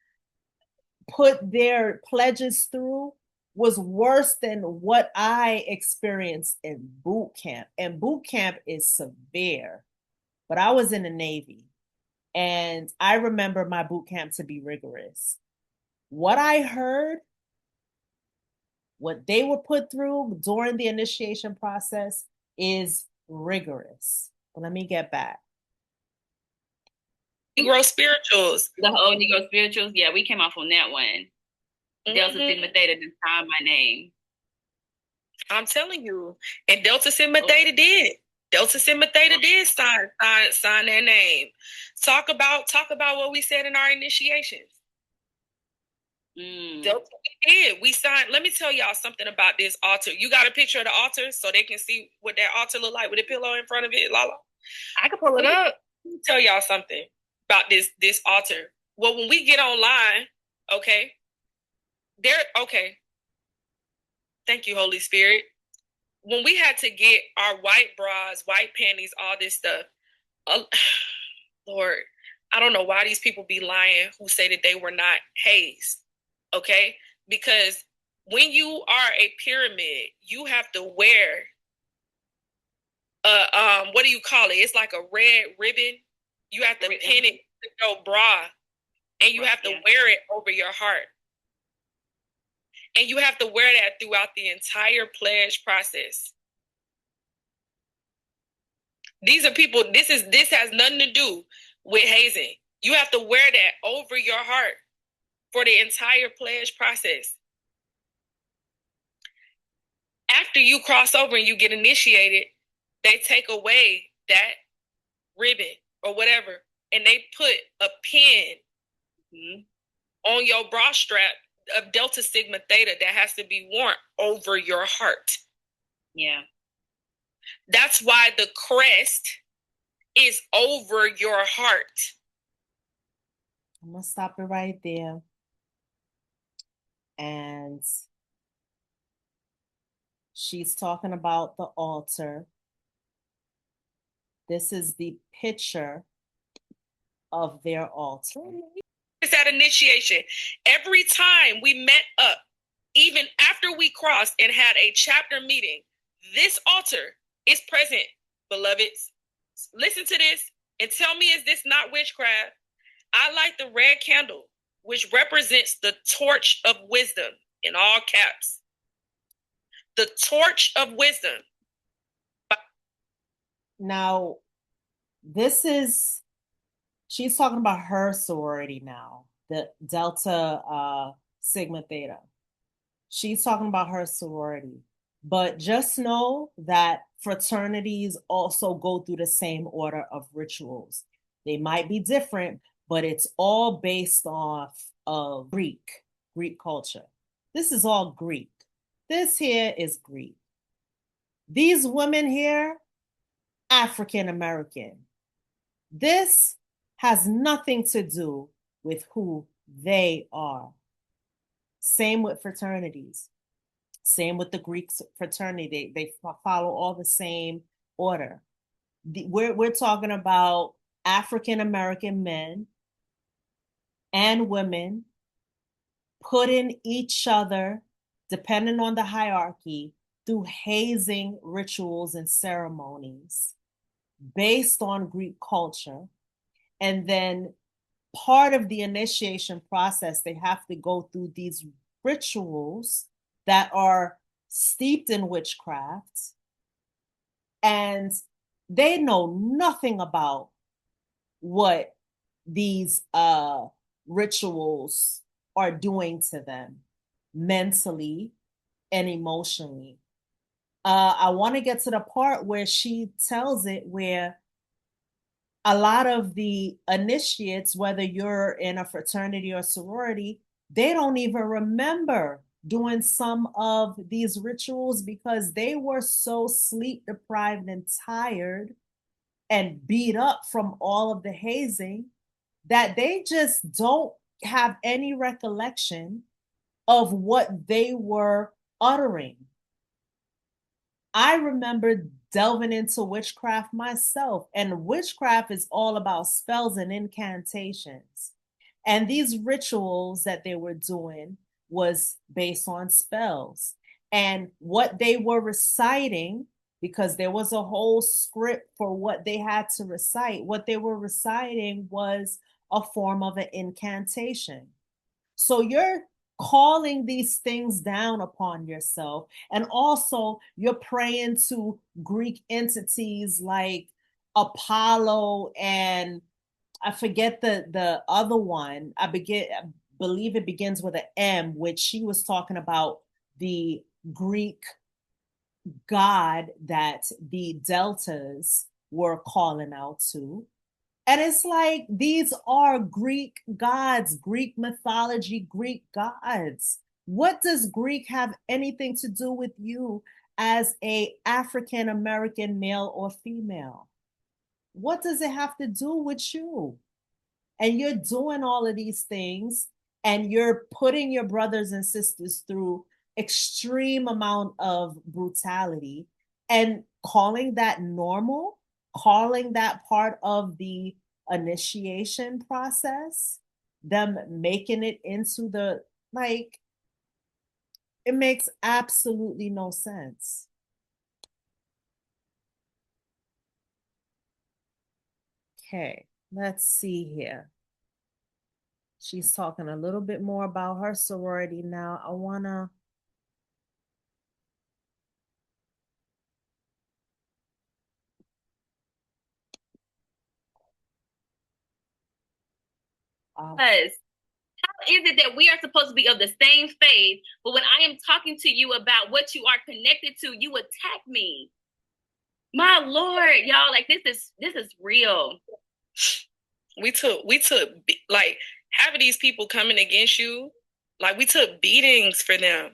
put their pledges through was worse than what I experienced in boot camp. And boot camp is severe. But I was in the Navy, and I remember my boot camp to be rigorous. What I heard, what they were put through during the initiation process is rigorous. But let me get back. Negro spirituals. The whole Negro spirituals. Yeah, we came off on that one. Mm-hmm. Delta Sigma Theta didn't sign my name. I'm telling you. And Delta Sigma Theta did. Delta Sigma Theta did sign their name. Talk about what we said in our initiations. Delta did. We signed. Let me tell y'all something about this altar. You got a picture of the altar so they can see what that altar look like with a pillow in front of it, Lala? I can pull it up. Let me tell y'all something about this altar. Well, when we get online, okay. Thank you, Holy Spirit. When we had to get our white bras, white panties, all this stuff, Lord, I don't know why these people be lying who say that they were not hazed, okay? Because when you are a pyramid, you have to wear, what do you call it? It's like a red ribbon. You have to pin it to your bra, and you have to wear it over your heart. And you have to wear that throughout the entire pledge process. These are people, this has nothing to do with hazing. You have to wear that over your heart for the entire pledge process. After you cross over and you get initiated, they take away that ribbon or whatever, and they put a pin on your bra strap of Delta Sigma Theta that has to be worn over your heart. Yeah. That's why the crest is over your heart. I'm going to stop it right there. And she's talking about the altar. This is the picture of their altar. It's at initiation. Every time we met up, even after we crossed and had a chapter meeting, this altar is present, beloveds. Listen to this and tell me, is this not witchcraft? I light the red candle, which represents the torch of wisdom in all caps. The torch of wisdom. Now, she's talking about her sorority now, the Delta Sigma Theta. She's talking about her sorority. But just know that fraternities also go through the same order of rituals. They might be different, but it's all based off of Greek culture. This is all Greek. This here is Greek. These women here, African American. This has nothing to do with who they are. Same with fraternities. Same with the Greek fraternity. They follow all the same order. We're talking about African American men and women putting each other, depending on the hierarchy, through hazing rituals and ceremonies based on Greek culture. And then part of the initiation process, they have to go through these rituals that are steeped in witchcraft, and they know nothing about what these rituals are doing to them mentally and emotionally. I want to get to the part where she tells it, where a lot of the initiates, whether you're in a fraternity or sorority, they don't even remember doing some of these rituals because they were so sleep deprived and tired and beat up from all of the hazing that they just don't have any recollection of what they were uttering. I remember delving into witchcraft myself, and witchcraft is all about spells and incantations. And these rituals that they were doing was based on spells. And what they were reciting, because there was a whole script for what they had to recite, what they were reciting was a form of an incantation. So you're calling these things down upon yourself. And also you're praying to Greek entities like Apollo, and I forget the other one. I believe it begins with an M, which she was talking about the Greek god that the Deltas were calling out to. And it's like, these are Greek gods, Greek mythology, Greek gods. What does Greek have anything to do with you as a African American male or female? What does it have to do with you? And you're doing all of these things, and you're putting your brothers and sisters through extreme amount of brutality and calling that normal, calling that part of the initiation process, them making it into the, like, it makes absolutely no sense. Okay, let's see here. She's talking a little bit more about her sorority now. I wanna Because how is it that we are supposed to be of the same faith, but when I am talking to you about what you are connected to, you attack me? My Lord, y'all, like this is real. We took like half of these people coming against you, like we took beatings for them.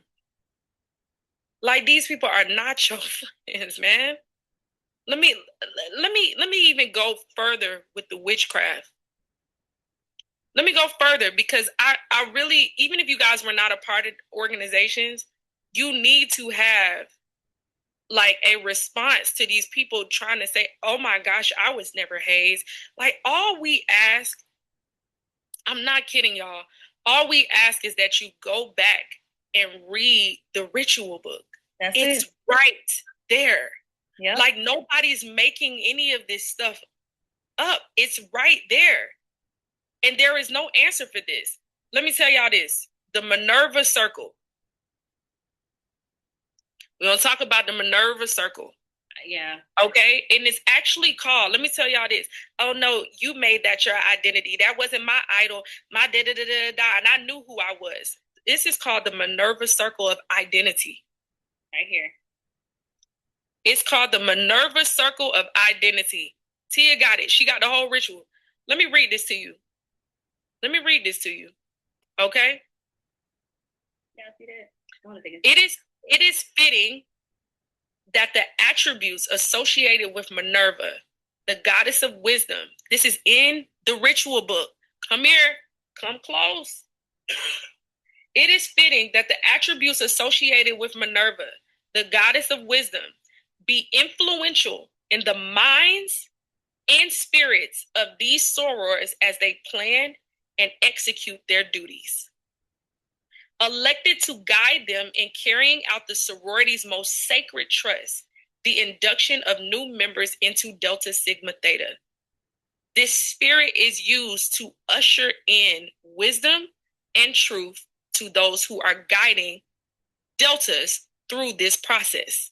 Like, these people are not your friends, man. Let me even go further with the witchcraft. Let me go further, because I really, even if you guys were not a part of organizations, you need to have like a response to these people trying to say, oh my gosh, I was never hazed. Like, all we ask, I'm not kidding y'all, all we ask is that you go back and read the ritual book. It's right there. Yep. Like, nobody's making any of this stuff up. It's right there. And there is no answer for this. Let me tell y'all this. The Minerva Circle, We're going to talk about the Minerva Circle. Yeah. Okay. And it's actually called, let me tell y'all this. Oh no, you made that your identity. That wasn't my idol, my da-da-da-da-da, and I knew who I was. This is called the Minerva Circle of Identity. Right here. It's called the Minerva Circle of Identity. Tia got it. She got the whole ritual. Let me read this to you. Okay? Yeah, I see that. It is fitting that the attributes associated with Minerva, the goddess of wisdom, this is in the ritual book. Come here, come close. It is fitting that the attributes associated with Minerva, the goddess of wisdom, be influential in the minds and spirits of these sorors as they plan and execute their duties. Elected to guide them in carrying out the sorority's most sacred trust, the induction of new members into Delta Sigma Theta. This spirit is used to usher in wisdom and truth to those who are guiding Deltas through this process.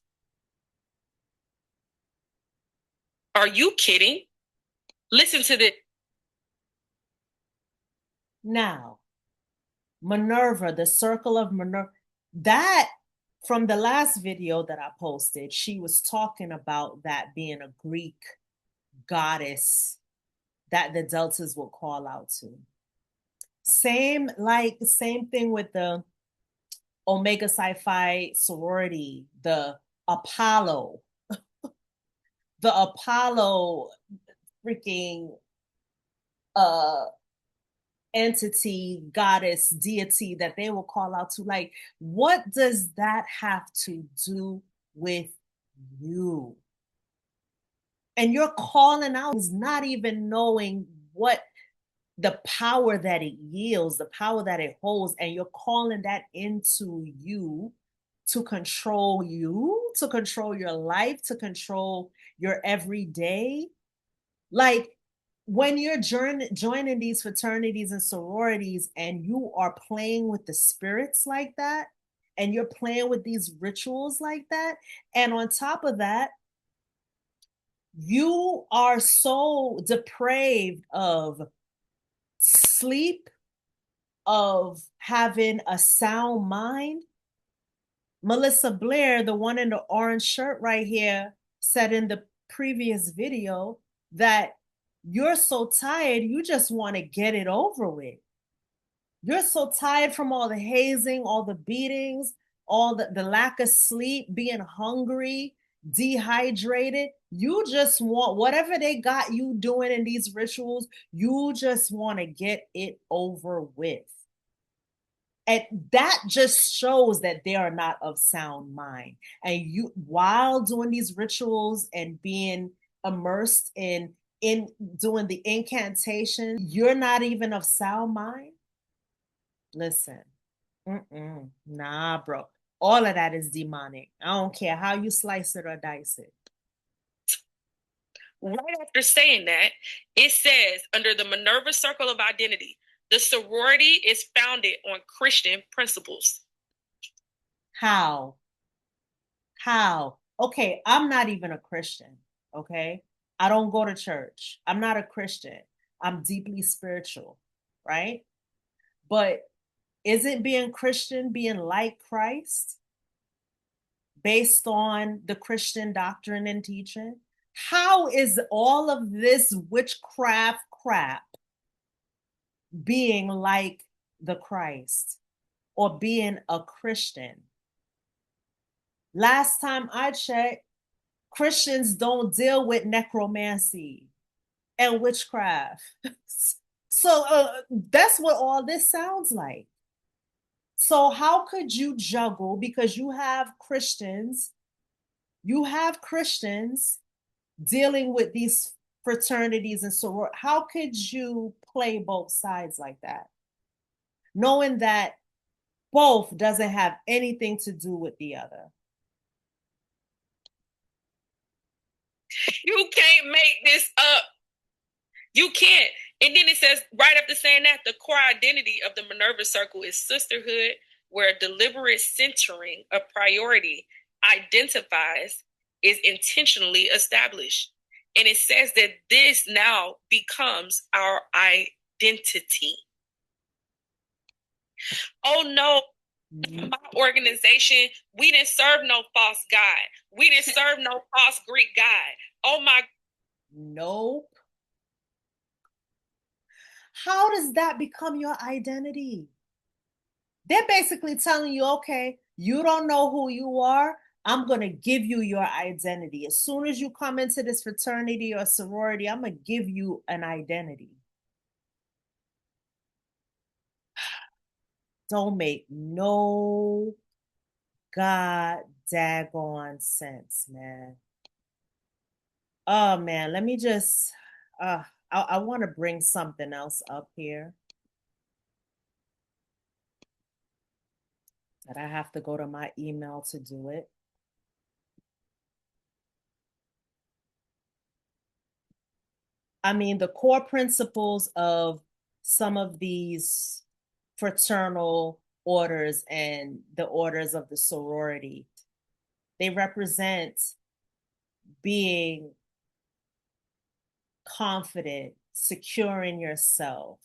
Are you kidding? Listen to this. Now, Minerva, the circle of Minerva, that from the last video that I posted, she was talking about that being a Greek goddess that the Deltas will call out to. Same thing with the Omega Psi Phi sorority, the Apollo, the Apollo freaking entity, goddess, deity that they will call out to. Like, what does that have to do with you? And you're calling out, not even knowing what the power that it yields, the power that it holds, and you're calling that into you, to control your life, to control your everyday. Like, when you're joining these fraternities and sororities and you are playing with the spirits like that, and you're playing with these rituals like that, and on top of that, you are so depraved of sleep, of having a sound mind. Melissa Blair, the one in the orange shirt right here, said in the previous video that you're so tired, you just want to get it over with. You're so tired from all the hazing, all the beatings, all the lack of sleep, being hungry, dehydrated. You just want whatever they got you doing in these rituals, you just want to get it over with. And that just shows that they are not of sound mind. And you, while doing these rituals and being immersed in doing the incantation, you're not even of sound mind. Listen, nah, bro. All of that is demonic. I don't care how you slice it or dice it. Right after saying that, it says, under the Minerva Circle of Identity, the sorority is founded on Christian principles. How? Okay, I'm not even a Christian, okay? I don't go to church. I'm not a Christian. I'm deeply spiritual, right? But isn't being Christian being like Christ based on the Christian doctrine and teaching? How is all of this witchcraft crap being like the Christ or being a Christian? Last time I checked, Christians don't deal with necromancy and witchcraft. So that's what all this sounds like. So how could you juggle, because you have Christians dealing with these fraternities and sororities, how could you play both sides like that? Knowing that both doesn't have anything to do with the other. You can't make this up. You can't. And then it says, right after saying that, the core identity of the Minerva Circle is sisterhood, where a deliberate centering of priority identifies is intentionally established. And it says that this now becomes our identity. Oh no, my organization, we didn't serve no false God. We didn't serve no false Greek God. Oh my. Nope. How does that become your identity? They're basically telling you, okay, you don't know who you are. I'm going to give you your identity. As soon as you come into this fraternity or sorority, I'm going to give you an identity. Don't make no god daggone sense, man. Oh man, let me just I want to bring something else up here. But I have to go to my email to do it. I mean, the core principles of some of these fraternal orders and the orders of the sorority, they represent being confident, secure in yourself,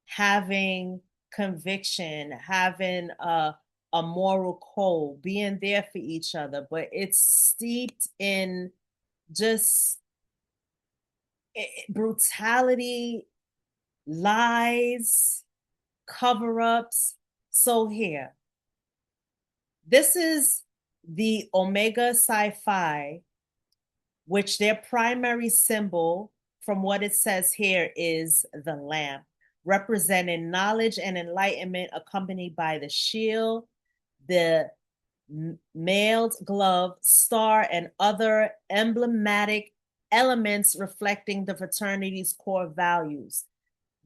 having conviction, having a moral code, being there for each other, but it's steeped in just brutality, lies, cover-ups. So here, this is the Omega Psi Phi, which their primary symbol, from what it says here, is the lamp, representing knowledge and enlightenment, accompanied by the shield, the mailed glove, star, and other emblematic elements reflecting the fraternity's core values.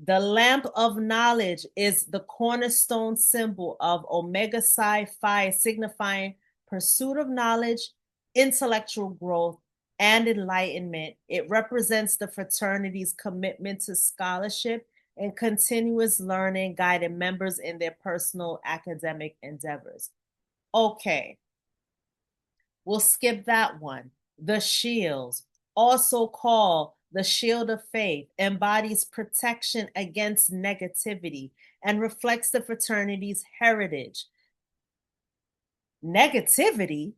The lamp of knowledge is the cornerstone symbol of Omega Psi Phi, signifying pursuit of knowledge, intellectual growth, and enlightenment. It represents the fraternity's commitment to scholarship and continuous learning, guiding members in their personal academic endeavors. Okay, we'll skip that one. The shields, also called the shield of faith, embodies protection against negativity and reflects the fraternity's heritage. Negativity?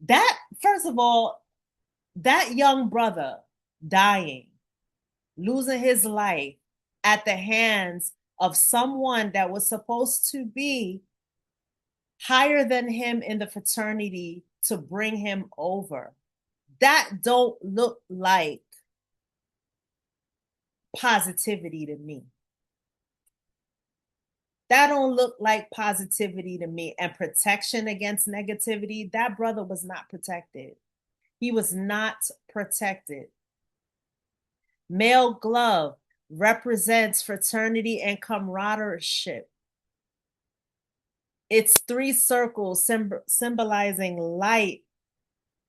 That, first of all, that young brother dying, losing his life at the hands of someone that was supposed to be higher than him in the fraternity to bring him over. That don't look like positivity to me. That don't look like positivity to me. And protection against negativity, that brother was not protected. He was not protected. Male glove represents fraternity and camaraderie. It's 3 circles symbolizing light,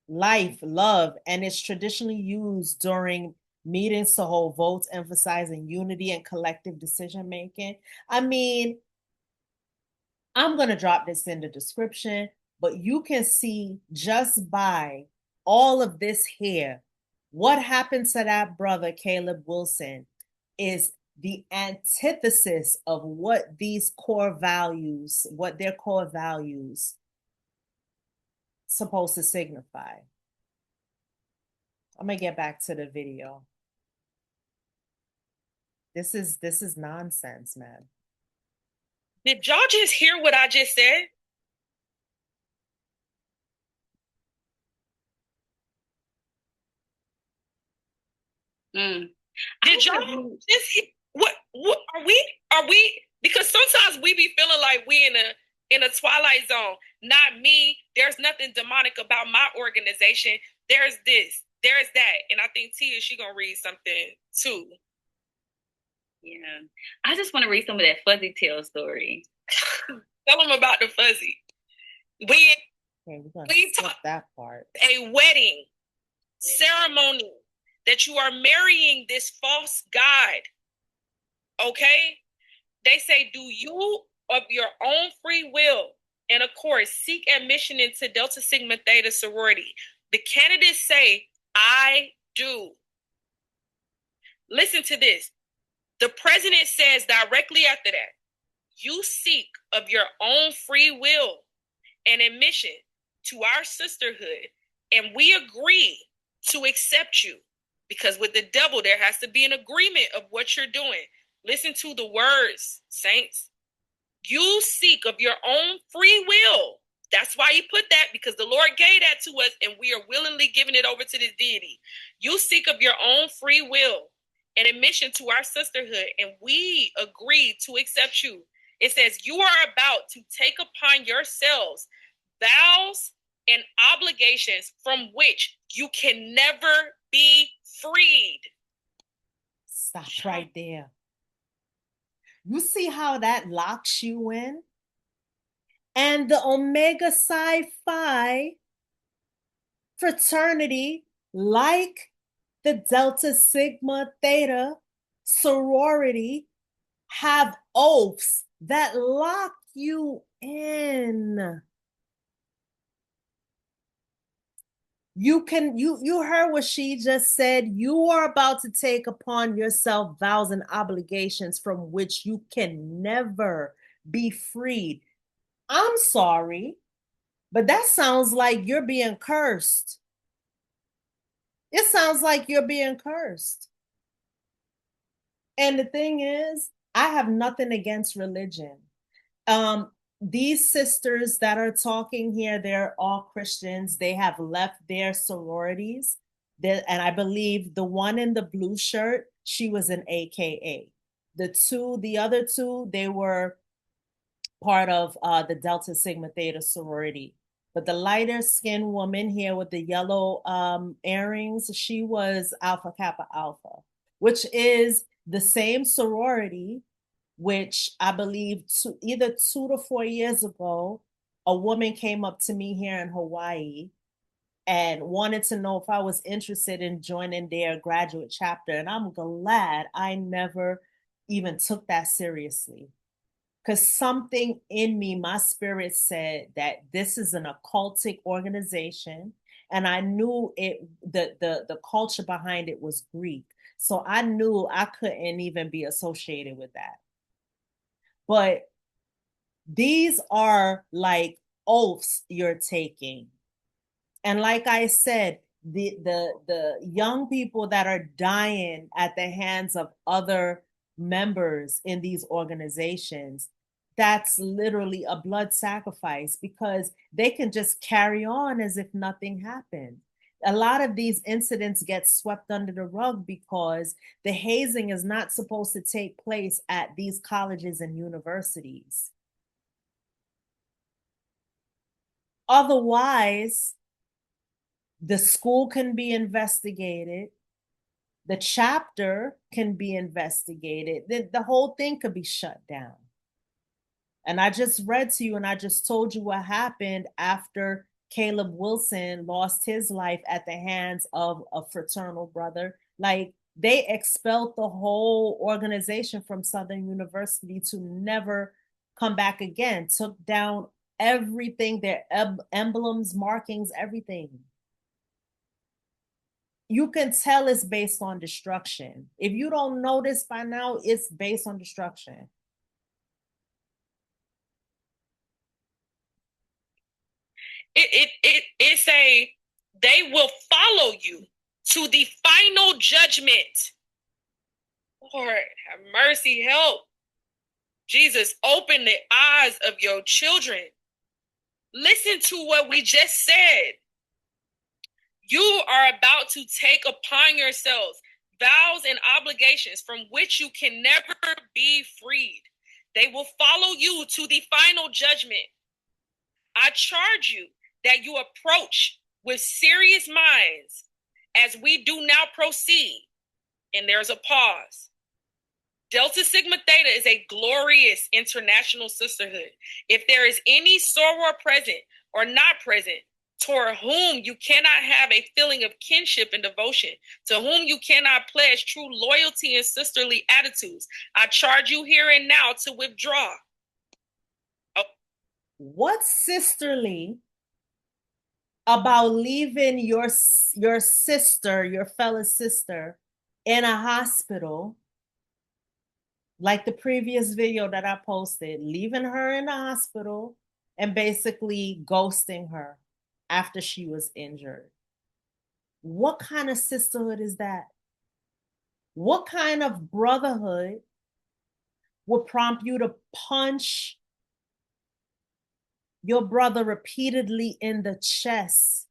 life, love, and it's traditionally used during meetings to hold votes emphasizing unity and collective decision making. I mean, I'm going to drop this in the description, but you can see just by all of this here, what happened to that brother, Caleb Wilson, is the antithesis of what these core values, what their core values supposed to signify. I'm gonna get back to the video. This is nonsense, man. Did y'all just hear what I just said? Did y'all just hear, what are we because sometimes we be feeling like we in a twilight zone. Not me. There's nothing demonic about my organization. There's this, there's that. And I think Tia, she gonna read something too. Yeah. I just want to read some of that fuzzy tail story. Tell them about the fuzzy. We talk that part. A wedding ceremony that you are marrying this false god. Okay? They say, do you of your own free will And of course, seek admission into Delta Sigma Theta sorority. The candidates say, I do. Listen to this. The president says directly after that, you seek of your own free will and admission to our sisterhood, and we agree to accept you. Because with the devil, there has to be an agreement of what you're doing. Listen to the words, saints. You seek of your own free will. That's why he put that, because the Lord gave that to us, and we are willingly giving it over to this deity. You seek of your own free will and admission to our sisterhood, and we agree to accept you. It says, you are about to take upon yourselves vows and obligations from which you can never be freed. Stop right there. You see how that locks you in? And the Omega Psi Phi fraternity, like the Delta Sigma Theta sorority, have oaths that lock you in. You heard what she just said. You are about to take upon yourself vows and obligations from which you can never be freed. I'm sorry, but that sounds like you're being cursed. It sounds like you're being cursed. And the thing is, I have nothing against religion. These sisters that are talking here, they're all Christians. They have left their sororities. And I believe the one in the blue shirt, she was an AKA. The other two, they were part of the Delta Sigma Theta sorority. But the lighter skinned woman here with the yellow earrings, she was Alpha Kappa Alpha, which is the same sorority, which I believe either 2 to 4 years ago, a woman came up to me here in Hawaii and wanted to know if I was interested in joining their graduate chapter. And I'm glad I never even took that seriously. Because something in me, my spirit said that this is an occultic organization. And I knew the culture behind it was Greek. So I knew I couldn't even be associated with that. But these are like oaths you're taking. And like I said, the young people that are dying at the hands of other members in these organizations, that's literally a blood sacrifice, because they can just carry on as if nothing happened. A lot of these incidents get swept under the rug because the hazing is not supposed to take place at these colleges and universities. Otherwise, the school can be investigated, the chapter can be investigated, the whole thing could be shut down. And I just read to you and I just told you what happened after Caleb Wilson lost his life at the hands of a fraternal brother. Like, they expelled the whole organization from Southern University to never come back again, took down everything, their emblems, markings, everything. You can tell it's based on destruction. If you don't know this by now, it's based on destruction. It's they will follow you to the final judgment. Lord, have mercy, help. Jesus, open the eyes of your children. Listen to what we just said. You are about to take upon yourselves vows and obligations from which you can never be freed. They will follow you to the final judgment. I charge you that you approach with serious minds as we do now proceed. And there's a pause. Delta Sigma Theta is a glorious international sisterhood. If there is any soror present or not present, toward whom you cannot have a feeling of kinship and devotion, to whom you cannot pledge true loyalty and sisterly attitudes, I charge you here and now to withdraw. What's sisterly about leaving your sister, your fellow sister, in a hospital, like the previous video that I posted, leaving her in the hospital and basically ghosting her after she was injured? What kind of sisterhood is that? What kind of brotherhood would prompt you to punch your brother repeatedly in the chest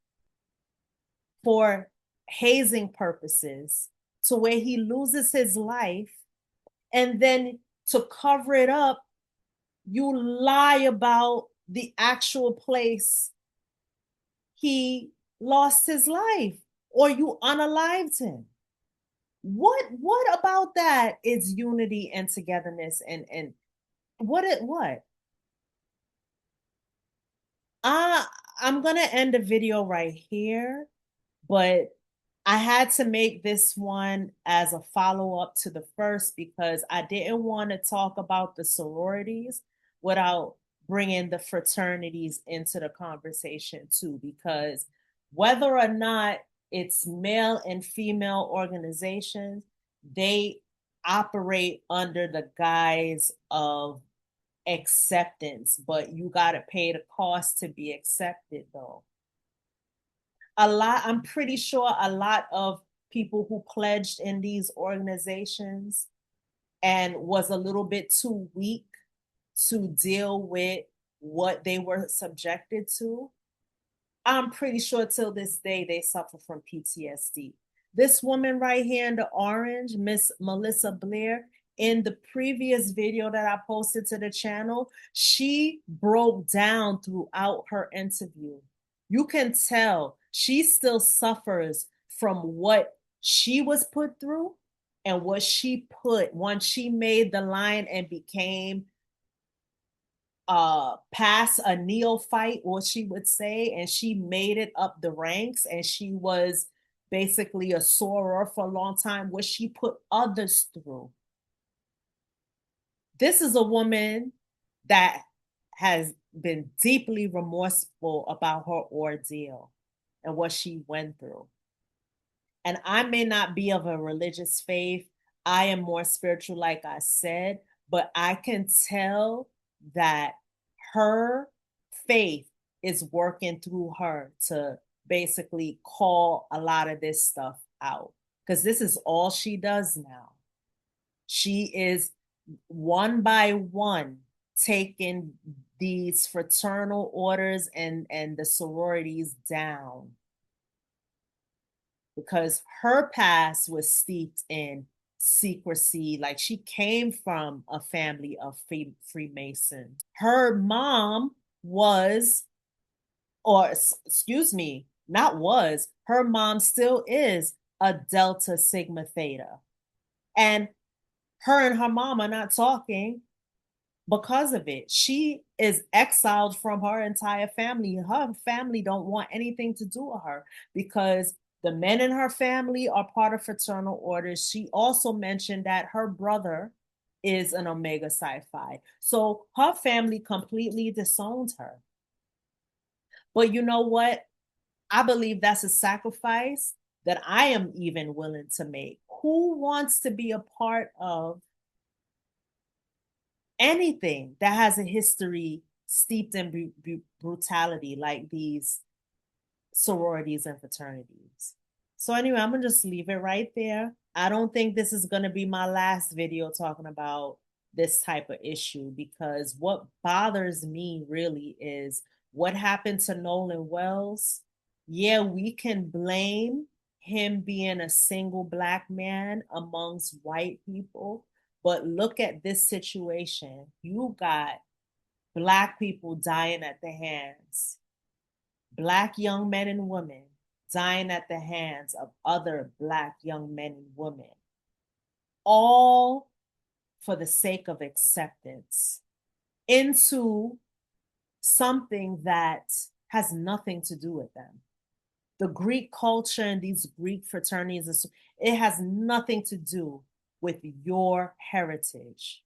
for hazing purposes to where he loses his life, and then to cover it up, you lie about the actual place he lost his life, or you unalived him? What about that is unity and togetherness? And what? I'm gonna end the video right here, but I had to make this one as a follow-up to the first because I didn't want to talk about the sororities without bringing the fraternities into the conversation too, because whether or not it's male and female organizations, they operate under the guise of acceptance, but you got to pay the cost to be accepted though. I'm pretty sure a lot of people who pledged in these organizations and was a little bit too weak to deal with what they were subjected to, I'm pretty sure till this day they suffer from PTSD. This woman right here in the orange, Miss Melissa Blair, in the previous video that I posted to the channel, she broke down throughout her interview. You can tell she still suffers from what she was put through and what she put once she made the line and became past a neophyte, what she would say, and she made it up the ranks, and she was basically a soror for a long time, what she put others through. This is a woman that has been deeply remorseful about her ordeal and what she went through. And I may not be of a religious faith. I am more spiritual, like I said, but I can tell that her faith is working through her to basically call a lot of this stuff out, because this is all she does now. She is one by one taking these fraternal orders and the sororities down, because her past was steeped in secrecy. Like, she came from a family of Freemasons. Her mom was, or excuse me, not was, her mom still is a Delta Sigma Theta. And her and her mom are not talking because of it. She is exiled from her entire family. Her family don't want anything to do with her because the men in her family are part of fraternal orders. She also mentioned that her brother is an Omega Psi Phi. So her family completely disowned her. But you know what? I believe that's a sacrifice that I am even willing to make. Who wants to be a part of anything that has a history steeped in brutality like these sororities and fraternities? So anyway, I'm gonna just leave it right there. I don't think this is gonna be my last video talking about this type of issue, because what bothers me really is what happened to Nolan Wells. Yeah, we can blame him being a single Black man amongst white people, but look at this situation. You got Black people dying at the hands, Black young men and women dying at the hands of other Black young men and women, all for the sake of acceptance into something that has nothing to do with them. The Greek culture and these Greek fraternities, it has nothing to do with your heritage.